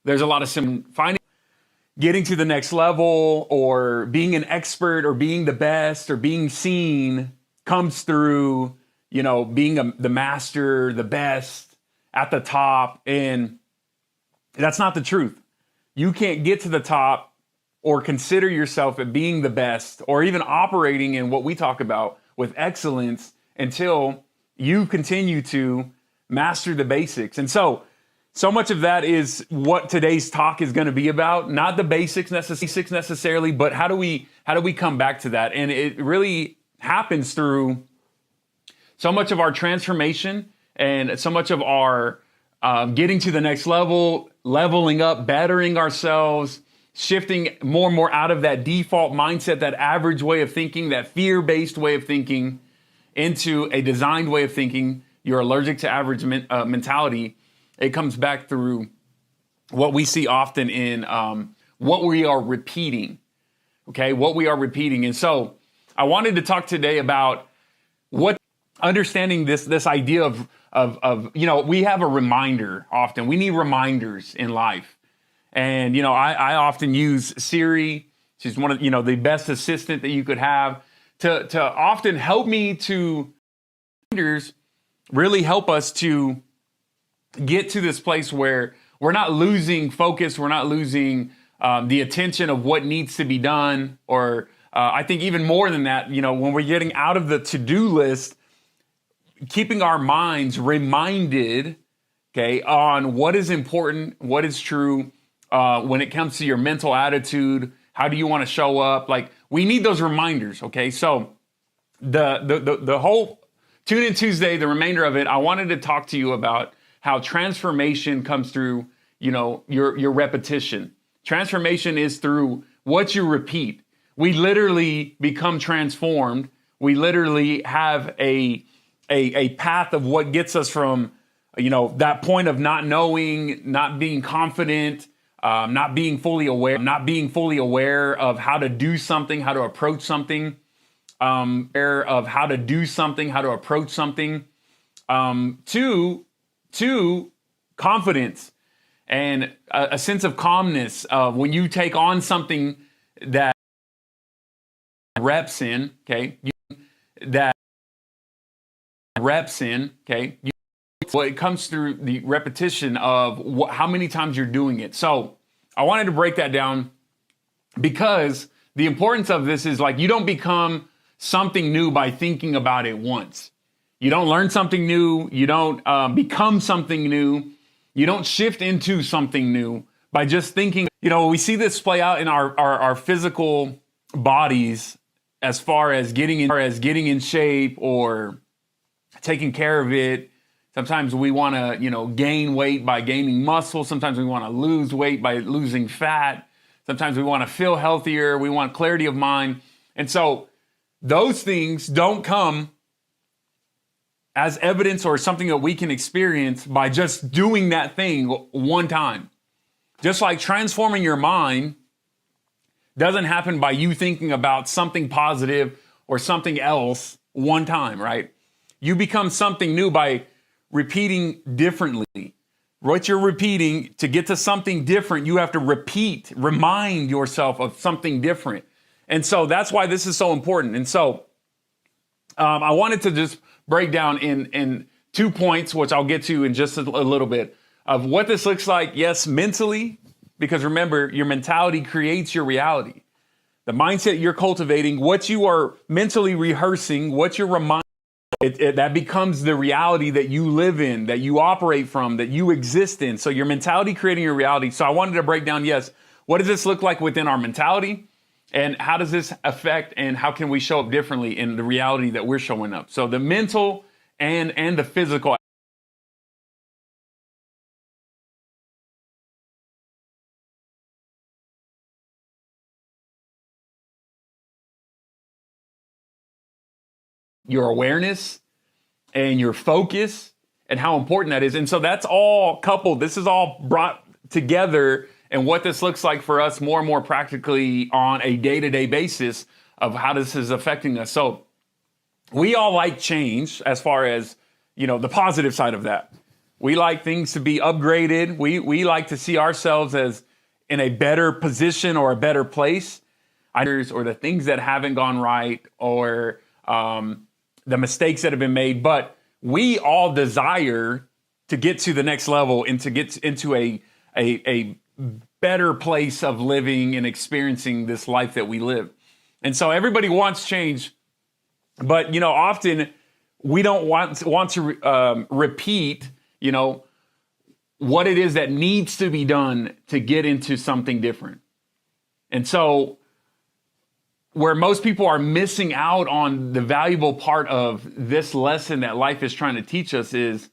There's a lot of finding, getting to the next level, or being an expert, or being the best, or being seen comes through, being the master, the best, at the top. And that's not the truth. You can't get to the top or consider yourself at being the best, or even operating in what we talk about with excellence, until you continue to master the basics. And so much of that is what today's talk is going to be about. Not the basics necessarily, but how do we come back to that? And it really happens through so much of our transformation, and so much of our getting to the next level, leveling up, bettering ourselves, shifting more and more out of that default mindset, that average way of thinking, that fear-based way of thinking, into a designed way of thinking. You're allergic to average mentality. It comes back through what we see often in what we are repeating. Okay, what we are repeating. And so I wanted to talk today about what understanding this idea of we have a reminder often. We need reminders in life. And, I often use Siri. She's one of, the best assistant that you could have to often help me to really help us to get to this place where we're not losing focus. We're not losing the attention of what needs to be done. Or I think even more than that, when we're getting out of the to-do list, keeping our minds reminded, okay, on what is important, what is true, when it comes to your mental attitude. How do you want to show up? Like, we need those reminders. Okay. So the whole Tune In Tuesday, the remainder of it, I wanted to talk to you about how transformation comes through, your repetition. Transformation is through what you repeat. We literally become transformed. We literally have a path of what gets us from, that point of not knowing, not being confident, not being fully aware of how to do something, how to approach something, to confidence and a sense of calmness of when you take on something that reps in, okay, well, it comes through the repetition of how many times you're doing it. So I wanted to break that down, because the importance of this is, like, you don't become something new by thinking about it once. You don't learn something new. You don't become something new. You don't shift into something new by just thinking. We see this play out in our physical bodies, as far as getting in shape or taking care of it. Sometimes we want to, gain weight by gaining muscle. Sometimes we want to lose weight by losing fat. Sometimes we want to feel healthier. We want clarity of mind. And so those things don't come as evidence or something that we can experience by just doing that thing one time. Just like transforming your mind doesn't happen by you thinking about something positive or something else one time, right? You become something new by repeating differently. What you're repeating, to get to something different, you have to remind yourself of something different. And so that's why this is so important. And so I wanted to just break down in 2 points, which I'll get to in just a little bit, of what this looks like, yes, mentally, because remember, your mentality creates your reality. The mindset you're cultivating, what you are mentally rehearsing, what you're reminding, that becomes the reality that you live in, that you operate from, that you exist in. So your mentality creating your reality. So I wanted to break down, yes, what does this look like within our mentality? And how does this affect, and how can we show up differently in the reality that we're showing up? So the mental and the physical. Your awareness and your focus, and how important that is. And so that's all coupled. This is all brought together, and what this looks like for us more and more practically on a day-to-day basis of how this is affecting us. So we all like change, as far as, the positive side of that. We like things to be upgraded. We like to see ourselves as in a better position or a better place. Or the things that haven't gone right, or the mistakes that have been made. But we all desire to get to the next level and to get into a better place of living and experiencing this life that we live. And so everybody wants change, but often we don't want to repeat what it is that needs to be done to get into something different. And so where most people are missing out on the valuable part of this lesson that life is trying to teach us is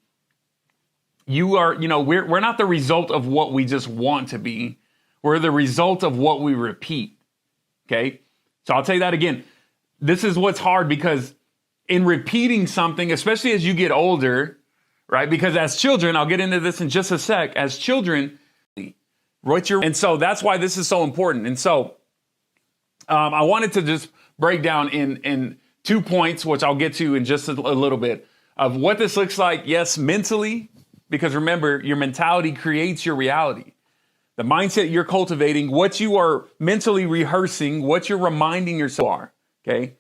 we're not the result of what we just want to be. We're the result of what we repeat. Okay. So I'll tell you that again. This is what's hard, because in repeating something, especially as you get older, right? Because as children, I'll get into this in just a sec, as children, and so that's why this is so important. And so I wanted to just break down in 2 points, which I'll get to in just a little bit, of what this looks like, yes, mentally, because remember, your mentality creates your reality. The mindset you're cultivating, what you are mentally rehearsing, what you're reminding yourself are, okay?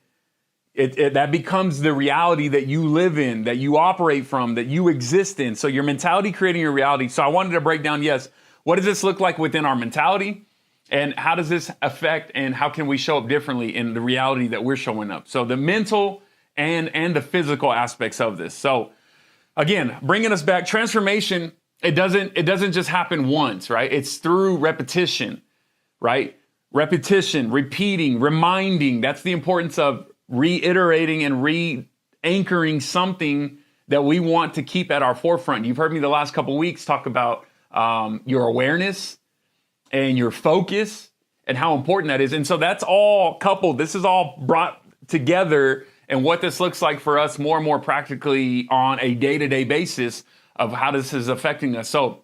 That becomes the reality that you live in, that you operate from, that you exist in. So your mentality creating your reality. So I wanted to break down, yes, what does this look like within our mentality? And how does this affect, and how can we show up differently in the reality that we're showing up? So the mental and the physical aspects of this. So again, bringing us back, transformation, it doesn't just happen once, right? It's through repetition, right? Repetition, repeating, reminding. That's the importance of reiterating and re-anchoring something that we want to keep at our forefront. You've heard me the last couple of weeks talk about your awareness and your focus and how important that is. And so that's all coupled. This is all brought together, and what this looks like for us more and more practically on a day-to-day basis of how this is affecting us. So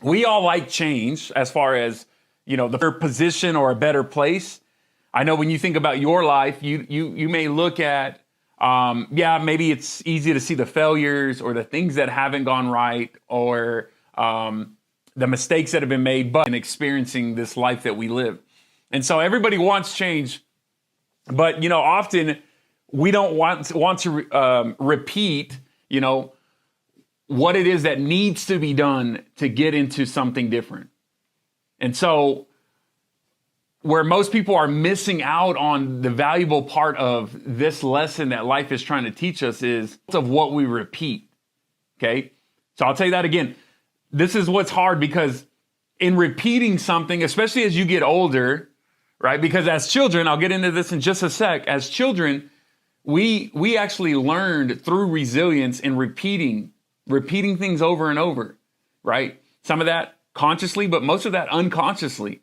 we all like change as far as, the better position or a better place. I know when you think about your life, you may look at, maybe it's easy to see the failures or the things that haven't gone right, or the mistakes that have been made, but in experiencing this life that we live. And so everybody wants change, but, often we don't want to repeat, what it is that needs to be done to get into something different. And so where most people are missing out on the valuable part of this lesson that life is trying to teach us is of what we repeat. Okay. So I'll tell you that again. This is what's hard, because in repeating something, especially as you get older, right? Because as children, I'll get into this in just a sec. As children, we actually learned through resilience in repeating things over and over, right? Some of that consciously, but most of that unconsciously.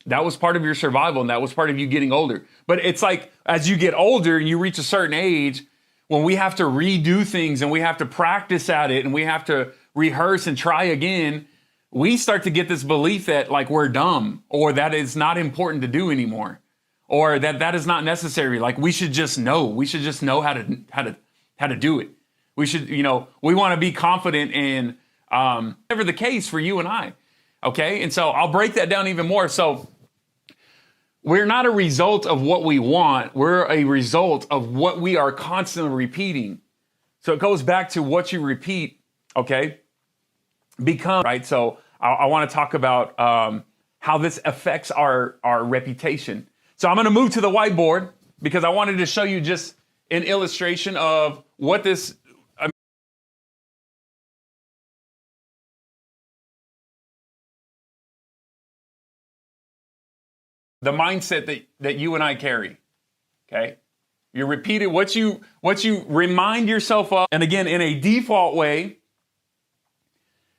That was part of your survival, and that was part of you getting older. But it's like, as you get older and you reach a certain age, when we have to redo things and we have to practice at it and we have to rehearse and try again, we start to get this belief that like we're dumb, or that it's not important to do anymore, or that is not necessary. Like we should just know how to do it. We should, we want to be confident in whatever the case for you and I. Okay. And so I'll break that down even more. So we're not a result of what we want. We're a result of what we are constantly repeating. So it goes back to what you repeat. Okay. Right. So I want to talk about how this affects our reputation. So I'm going to move to the whiteboard because I wanted to show you just an illustration of what this the mindset that you and I carry. Okay. You repeat it, what you remind yourself of. And again, in a default way,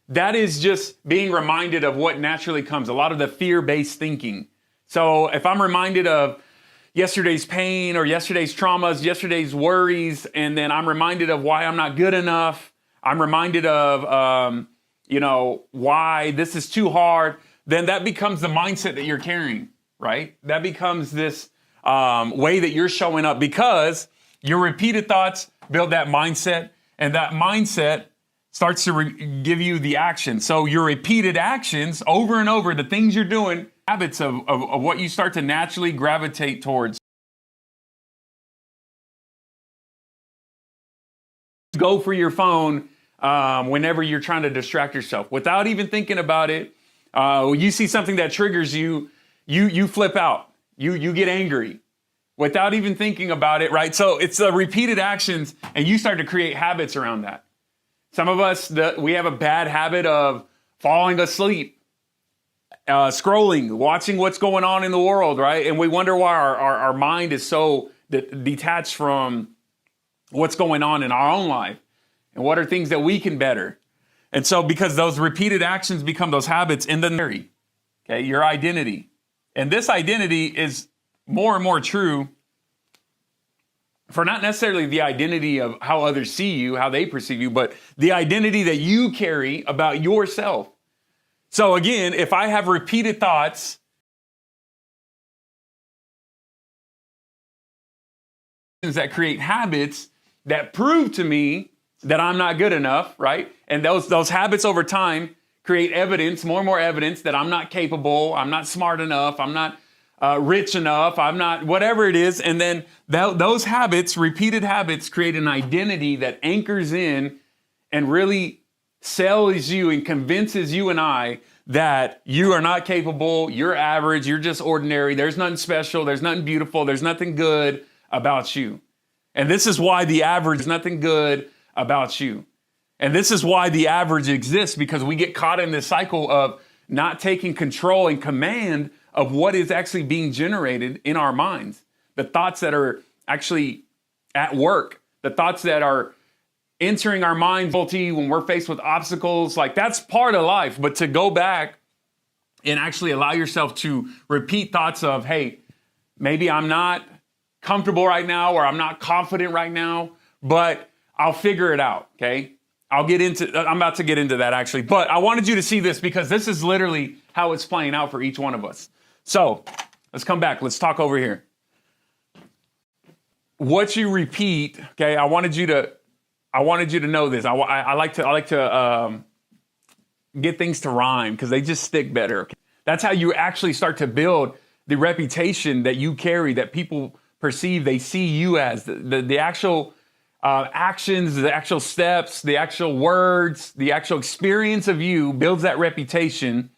that is just being reminded of what naturally comes, a lot of the fear-based thinking. So if I'm reminded of yesterday's pain or yesterday's traumas, yesterday's worries, and then I'm reminded of why I'm not good enough, I'm reminded of, why this is too hard, then that becomes the mindset that you're carrying, right? That becomes this way that you're showing up, because your repeated thoughts build that mindset, and that mindset starts to give you the action. So your repeated actions over and over, the things you're doing, habits of what you start to naturally gravitate towards. Go for your phone whenever you're trying to distract yourself without even thinking about it. You see something that triggers you, you flip out. You get angry without even thinking about it, right? So it's the repeated actions, and you start to create habits around that. Some of us, we have a bad habit of falling asleep, scrolling, watching what's going on in the world, right? And we wonder why our mind is so detached from what's going on in our own life and what are things that we can better. And so because those repeated actions become those habits in the okay, your identity. And this identity is more and more true for not necessarily the identity of how others see you, how they perceive you, but the identity that you carry about yourself. So again, if I have repeated thoughts that create habits that prove to me that I'm not good enough, right? And those habits over time create evidence, more and more evidence that I'm not capable, I'm not smart enough, I'm not rich enough, I'm not, whatever it is. And then those habits, repeated habits, create an identity that anchors in and really sells you and convinces you and I that you are not capable, you're average, you're just ordinary, there's nothing special, there's nothing beautiful, there's nothing good about you. And this is why the average is nothing good about you. And this is why the average exists, because we get caught in this cycle of not taking control and command of what is actually being generated in our minds. The thoughts that are actually at work, the thoughts that are entering our minds when we're faced with obstacles, like that's part of life. But to go back and actually allow yourself to repeat thoughts of, hey, maybe I'm not comfortable right now, or I'm not confident right now, but I'll figure it out, okay? I'm about to get into that actually, but I wanted you to see this because this is literally how it's playing out for each one of us. So let's come back. Let's talk over here. What you repeat, okay? I wanted you to know this. I like to get things to rhyme because they just stick better. Okay? That's how you actually start to build the reputation that you carry, that people perceive, they see you as. The actual actions, the actual steps, the actual words, the actual experience of you builds that reputation.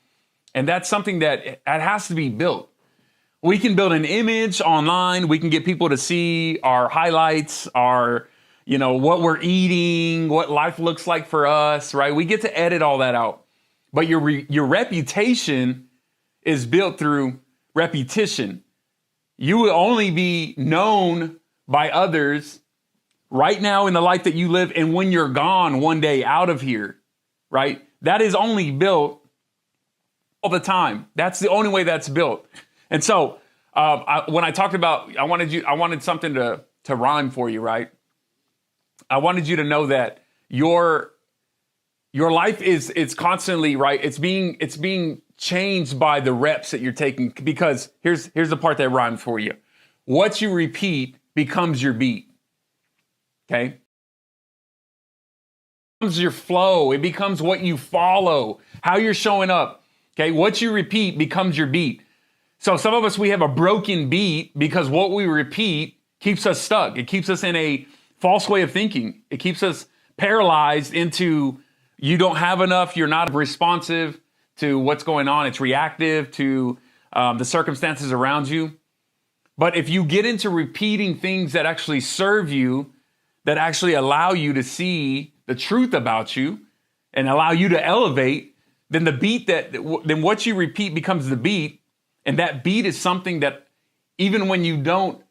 And that's something that has to be built. We can build an image online. We can get people to see our highlights, our, what we're eating, what life looks like for us, right? We get to edit all that out. But your reputation is built through repetition. You will only be known by others right now in the life that you live, and when you're gone one day out of here, right? That is only built all the time. That's the only way that's built. And so when I talked about, I wanted something to rhyme for you, right? I wanted you to know that your life is constantly, right? It's being changed by the reps that you're taking, because here's the part that rhymes for you. What you repeat becomes your beat. Okay? It becomes your flow. It becomes what you follow, how you're showing up. Okay? What you repeat becomes your beat. So some of us, we have a broken beat because what we repeat keeps us stuck. It keeps us in a false way of thinking. It keeps us paralyzed into you don't have enough, you're not responsive to what's going on. It's reactive to the circumstances around you. But if you get into repeating things that actually serve you, that actually allow you to see the truth about you and allow you to elevate, then then what you repeat becomes the beat. And that beat is something that even when you don't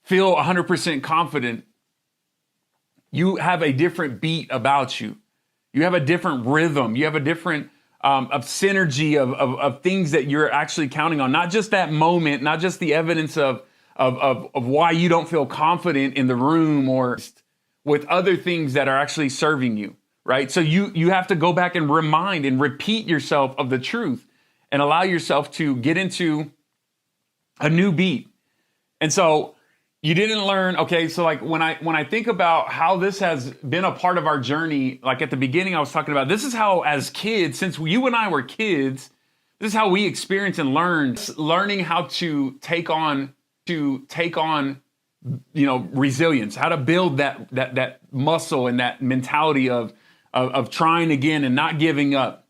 feel 100% confident, you have a different beat about you. You have a different rhythm. You have a different of synergy of things that you're actually counting on. Not just that moment, not just the evidence of why you don't feel confident in the room, or with other things that are actually serving you, right? So you have to go back and remind and repeat yourself of the truth and allow yourself to get into a new beat. And so, You didn't learn. Okay, so like when I think about how this has been a part of our journey, like at the beginning I was talking about, this is how as kids, since you and I were kids, this is how we experience and learning how to take on resilience, how to build that muscle and that mentality of trying again and not giving up.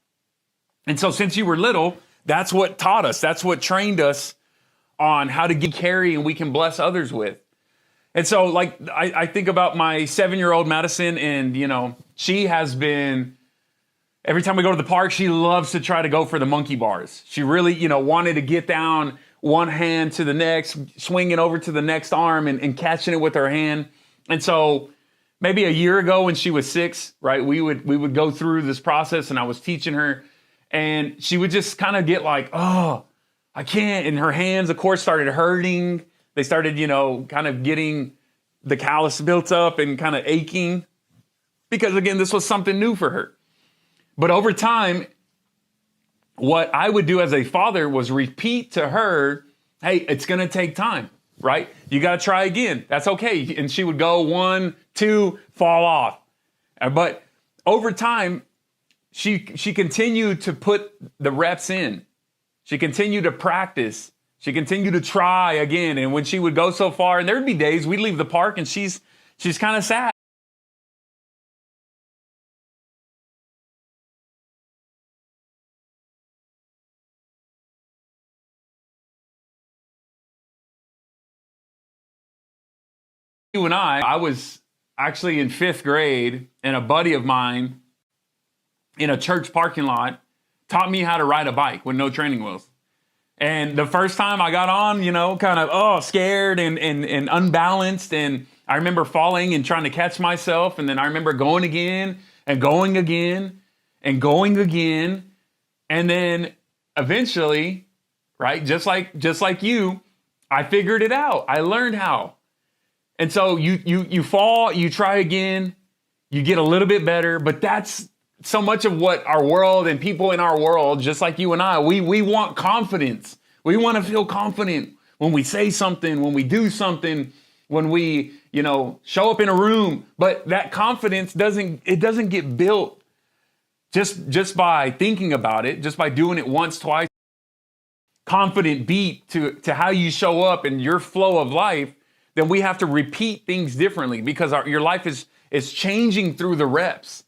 And so since you were little, that's what taught us, that's what trained us on how to carry and we can bless others with. And so like I think about my 7-year-old Madison, and she has been, every time we go to the park, she loves to try to go for the monkey bars. She really, wanted to get down one hand to the next, swinging over to the next arm and catching it with her hand. And so maybe a year ago when she was 6, right, we would go through this process and I was teaching her, and she would just kind of get like, oh, I can't. And her hands, of course, started hurting. They started, kind of getting the callus built up and kind of aching because, again, this was something new for her. But over time, what I would do as a father was repeat to her, hey, it's going to take time, right? You got to try again. That's okay. And she would go 1, 2, fall off. But over time, she continued to put the reps in. She continued to practice. She continued to try again. And when she would go so far, and there'd be days we'd leave the park and she's kind of sad. You and I was actually in 5th grade, and a buddy of mine in a church parking lot taught me how to ride a bike with no training wheels. And the first time I got on, kind of, scared and unbalanced. And I remember falling and trying to catch myself. And then I remember going again and going again and going again. And then eventually, right, just like you, I figured it out. I learned how. And so you fall, you try again, you get a little bit better, but that's so much of what our world and people in our world, just like you and I, we want confidence. We want to feel confident when we say something, when we do something, when we, show up in a room. But that confidence doesn't get built just by thinking about it, just by doing it once, twice. Confident beat to how you show up and your flow of life, then we have to repeat things differently because your life is changing through the reps.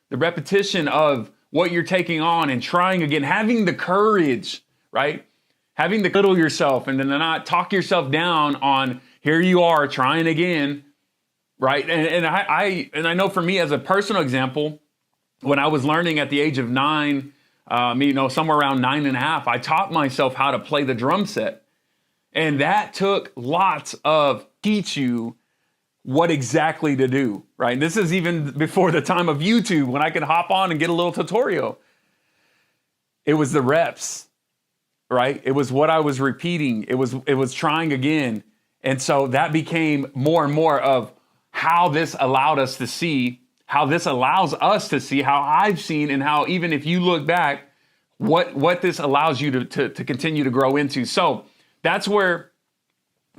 The repetition of what you're taking on and trying again, having the courage, right? Having the little yourself and then not talk yourself down on here you are trying again, right? And I know for me as a personal example, when I was learning at the age of 9, somewhere around 9.5, I taught myself how to play the drum set. And that took lots of teach you what exactly to do, right? This is even before the time of YouTube when I could hop on and get a little tutorial. It was the reps, right? It was what I was repeating. It was trying again. And so that became more and more of how this allowed us to see, how this allows us to see, how I've seen, and how even if you look back, what this allows you to continue to grow into. So that's where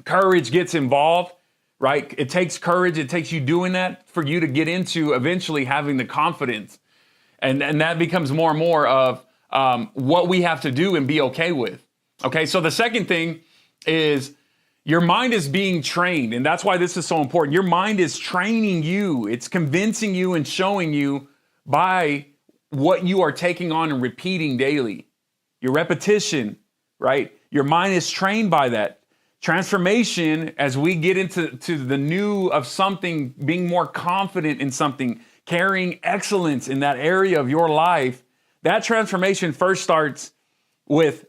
courage gets involved. Right? It takes courage. It takes you doing that for you to get into eventually having the confidence. And that becomes more and more of what we have to do and be okay with. Okay, so the second thing is your mind is being trained. And that's why this is so important. Your mind is training you. It's convincing you and showing you by what you are taking on and repeating daily. Your repetition, right? Your mind is trained by that. Transformation, as we get into the new of something, being more confident in something, carrying excellence in that area of your life, that transformation first starts with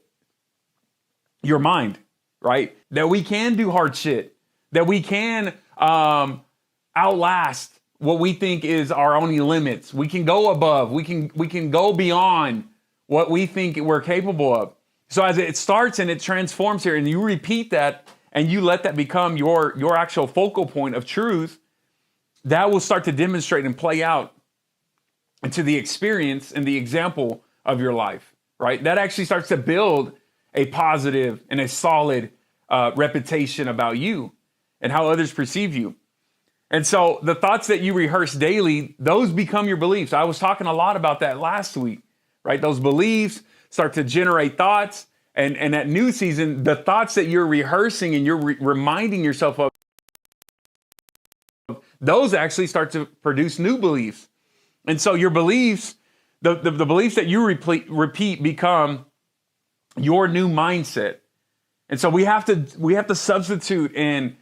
your mind, right? That we can do hard shit, that we can outlast what we think is our only limits. We can go above, we can go beyond what we think we're capable of. So as it starts and it transforms here, and you repeat that and you let that become your actual focal point of truth, that will start to demonstrate and play out into the experience and the example of your life, right? That actually starts to build a positive and a solid reputation about you. and how others perceive you. And so the thoughts that you rehearse daily, those become your beliefs. I was talking a lot about that last week, right? Those beliefs start to generate thoughts. And at new season, the thoughts that you're rehearsing and you're reminding yourself of, those actually start to produce new beliefs. And so your beliefs, the beliefs that you repeat become your new mindset. And so we have to substitute and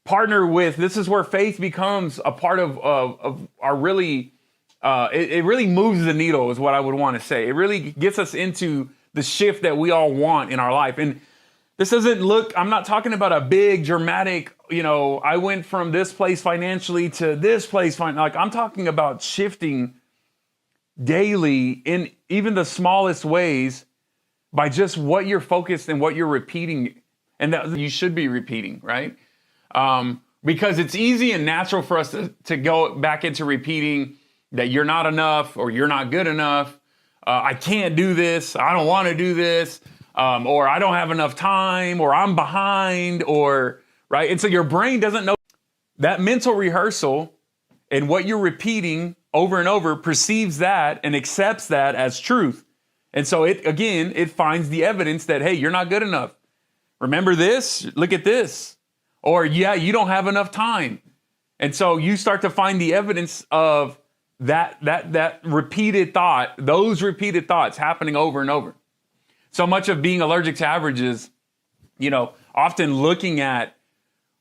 partner with, this is where faith becomes a part of our really, it really moves the needle is what I would want to say. It really gets us into the shift that we all want in our life. And this doesn't look, I'm not talking about a big dramatic, I went from this place financially to this place. Like I'm talking about shifting daily in even the smallest ways by just what you're focused and what you're repeating, and that you should be repeating, right? Because it's easy and natural for us to go back into repeating that you're not enough or you're not good enough. I can't do this. I don't want to do this. Or I don't have enough time, or I'm behind, or right. And so your brain doesn't know that mental rehearsal, and what you're repeating over and over perceives that and accepts that as truth. And so it finds the evidence that, hey, you're not good enough. Remember this? Look at this. Or yeah, you don't have enough time. And so you start to find the evidence of that repeated thought, those repeated thoughts happening over and over. So much of being allergic to averages, often looking at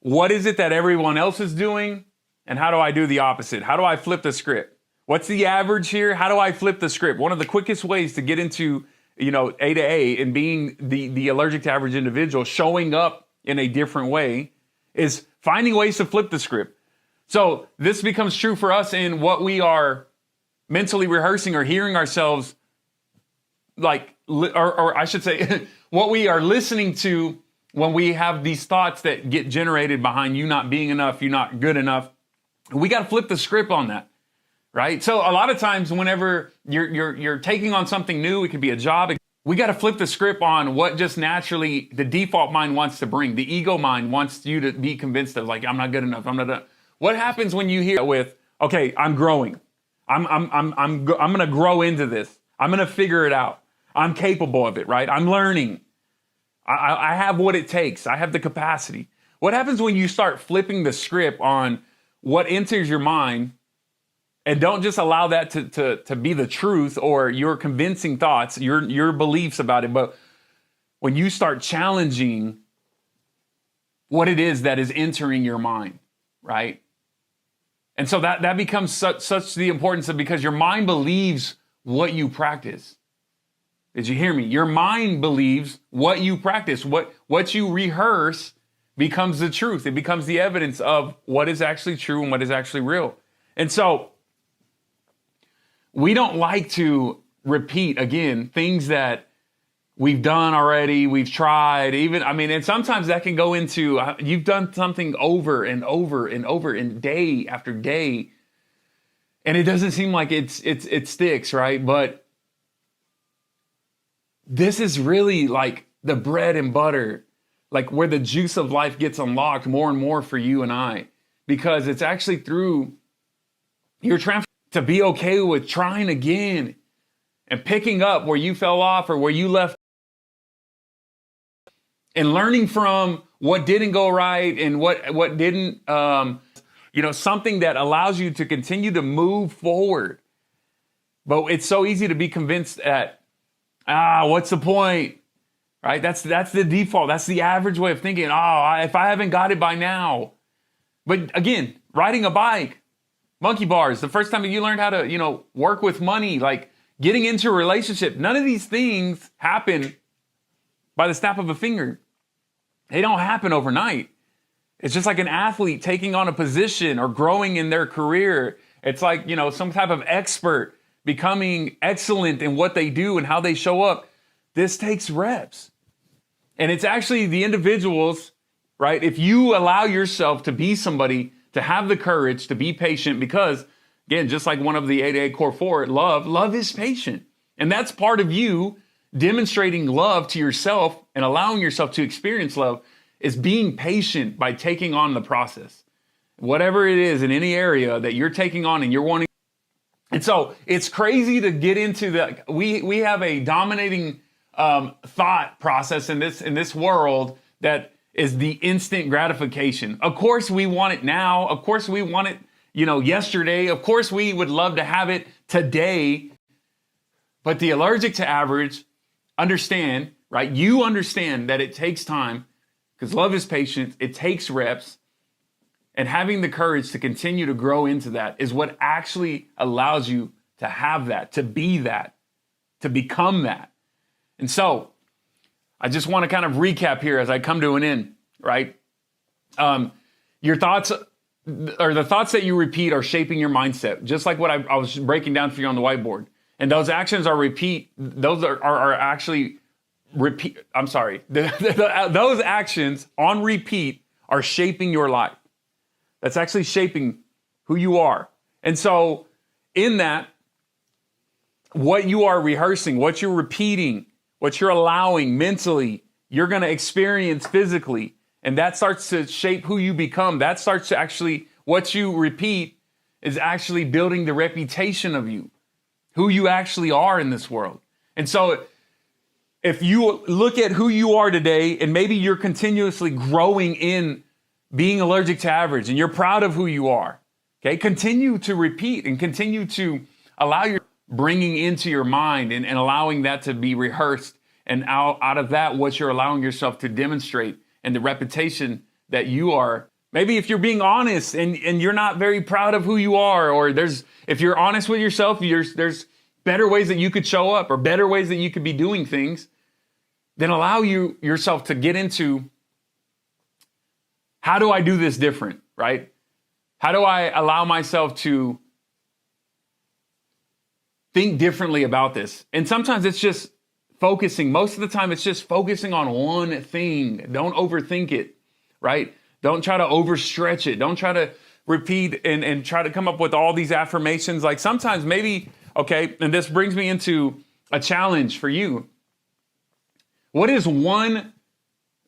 what is it that everyone else is doing and how do I do the opposite? How do I flip the script? What's the average here? How do I flip the script? One of the quickest ways to get into, A to A and being the allergic to average individual, showing up in a different way, is finding ways to flip the script. So this becomes true for us in what we are mentally rehearsing or hearing ourselves or I should say, what we are listening to when we have these thoughts that get generated behind you not being enough, you not good enough. We got to flip the script on that, right? So a lot of times whenever you're taking on something new, it could be a job. We got to flip the script on what just naturally the default mind wants to bring. The ego mind wants you to be convinced of I'm not good enough. I'm not done. What happens when you hear with, okay, I'm growing. I'm going to grow into this. I'm going to figure it out. I'm capable of it, right? I'm learning. I have what it takes. I have the capacity. What happens when you start flipping the script on what enters your mind and don't just allow that to be the truth or your convincing thoughts, your beliefs about it, but when you start challenging what it is that is entering your mind, right? And so that becomes such the importance of, because your mind believes what you practice. Did you hear me? Your mind believes what you practice, what you rehearse becomes the truth. It becomes the evidence of what is actually true and what is actually real. And so we don't like to repeat, again, things that we've done already, we've tried, and sometimes that can go into, you've done something over and over and over and day after day, and it doesn't seem like it sticks, right? But this is really like the bread and butter, like where the juice of life gets unlocked more and more for you and I, because it's actually through your transformation to be okay with trying again and picking up where you fell off or where you left and learning from what didn't go right and what didn't, something that allows you to continue to move forward. But it's so easy to be convinced that, what's the point? Right? That's the default. That's the average way of thinking. If I haven't got it by now. But again, riding a bike, monkey bars, the first time that you learned how to, work with money, like getting into a relationship, none of these things happen by the snap of a finger. They don't happen overnight. It's just like an athlete taking on a position or growing in their career. It's like, some type of expert becoming excellent in what they do and how they show up. This takes reps. And it's actually the individuals, right? If you allow yourself to be somebody, to have the courage, to be patient, because again, just like one of the 8A core 4, love is patient. And that's part of you demonstrating love to yourself and allowing yourself to experience love is being patient by taking on the process. Whatever it is in any area that you're taking on and you're wanting. And so it's crazy to get into the, we have a dominating thought process in this world that is the instant gratification. Of course we want it now. Of course we want it, yesterday. Of course we would love to have it today. But the allergic to average understand, right? You understand that it takes time because love is patient. It takes reps. And having the courage to continue to grow into that is what actually allows you to have that, to be that, to become that. And so I just want to kind of recap here as I come to an end, right? Your thoughts or the thoughts that you repeat are shaping your mindset, just like what I was breaking down for you on the whiteboard. And those actions are actually repeat. I'm sorry. Those actions on repeat are shaping your life. That's actually shaping who you are. And so in that, what you are rehearsing, what you're repeating, what you're allowing mentally, you're going to experience physically. And that starts to shape who you become. That starts to actually, what you repeat is actually building the reputation of you, who you actually are in this world. And so if you look at who you are today, and maybe you're continuously growing in being allergic to average and you're proud of who you are, okay? Continue to repeat and continue to allow your bringing into your mind and allowing that to be rehearsed. And out of that, what you're allowing yourself to demonstrate and the reputation that you are. Maybe if you're being honest and you're not very proud of who you are, or if you're honest with yourself, there's better ways that you could show up or better ways that you could be doing things, then allow yourself to get into, how do I do this different, right? How do I allow myself to think differently about this? And sometimes it's just focusing. Most of the time, it's just focusing on one thing. Don't overthink it, right? Don't try to overstretch it. Don't try to repeat and try to come up with all these affirmations. Like sometimes maybe, okay, and this brings me into a challenge for you. What is one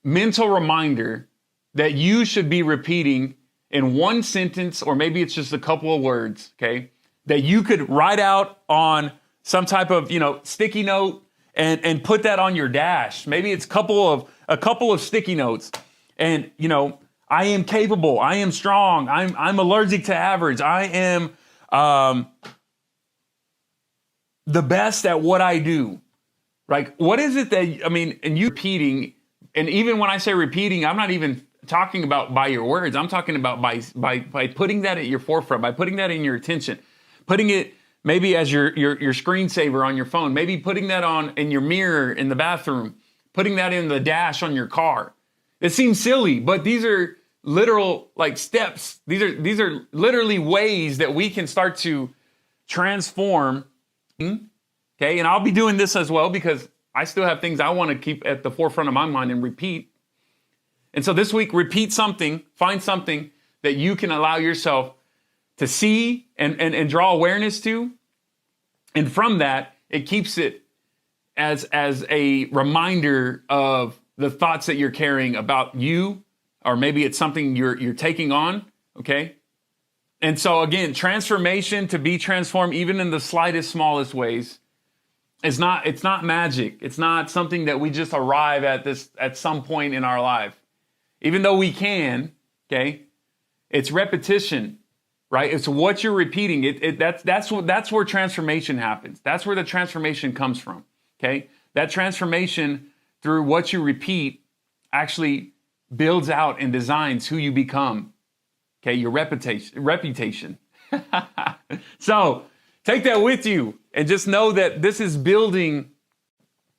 mental reminder that you should be repeating in one sentence, or maybe it's just a couple of words, okay, that you could write out on some type of, sticky note and put that on your dash. Maybe it's a couple of sticky notes. And, I am capable. I am strong. I'm allergic to average. I am the best at what I do. Like, what is it that, and you repeating, and even when I say repeating, I'm not even talking about by your words. I'm talking about by putting that at your forefront, by putting that in your attention, putting it maybe as your screensaver on your phone, maybe putting that on in your mirror in the bathroom, putting that in the dash on your car. It seems silly, but these are literal steps. These are literally ways that we can start to transform. Okay, and I'll be doing this as well because I still have things I want to keep at the forefront of my mind and repeat. And so this week, repeat something, find something that you can allow yourself to see and draw awareness to. And from that, it keeps it as a reminder of the thoughts that you're carrying about you, or maybe it's something you're taking on, okay? And so again, transformation, to be transformed even in the slightest, smallest ways, it's not magic. It's not something that we just arrive at some point in our life. Even though we can, okay, it's repetition, right? It's what you're repeating. That's where transformation happens. That's where the transformation comes from, okay? That transformation through what you repeat actually builds out and designs who you become, okay? Your reputation. So take that with you and just know that this is building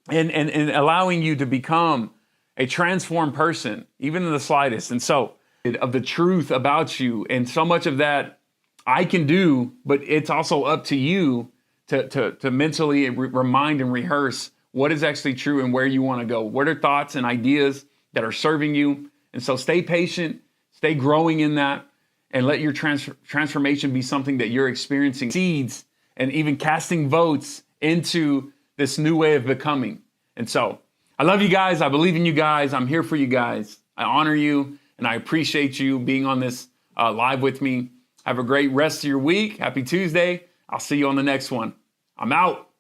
and allowing you to become a transformed person, even in the slightest. And so, of the truth about you, and so much of that I can do, but it's also up to you to mentally remind and rehearse what is actually true and where you want to go. What are thoughts and ideas that are serving you? And so stay patient, stay growing in that, and let your transformation be something that you're experiencing seeds and even casting votes into this new way of becoming. And so I love you guys. I believe in you guys. I'm here for you guys. I honor you, and I appreciate you being on this live with me. Have a great rest of your week. Happy Tuesday. I'll see you on the next one. I'm out.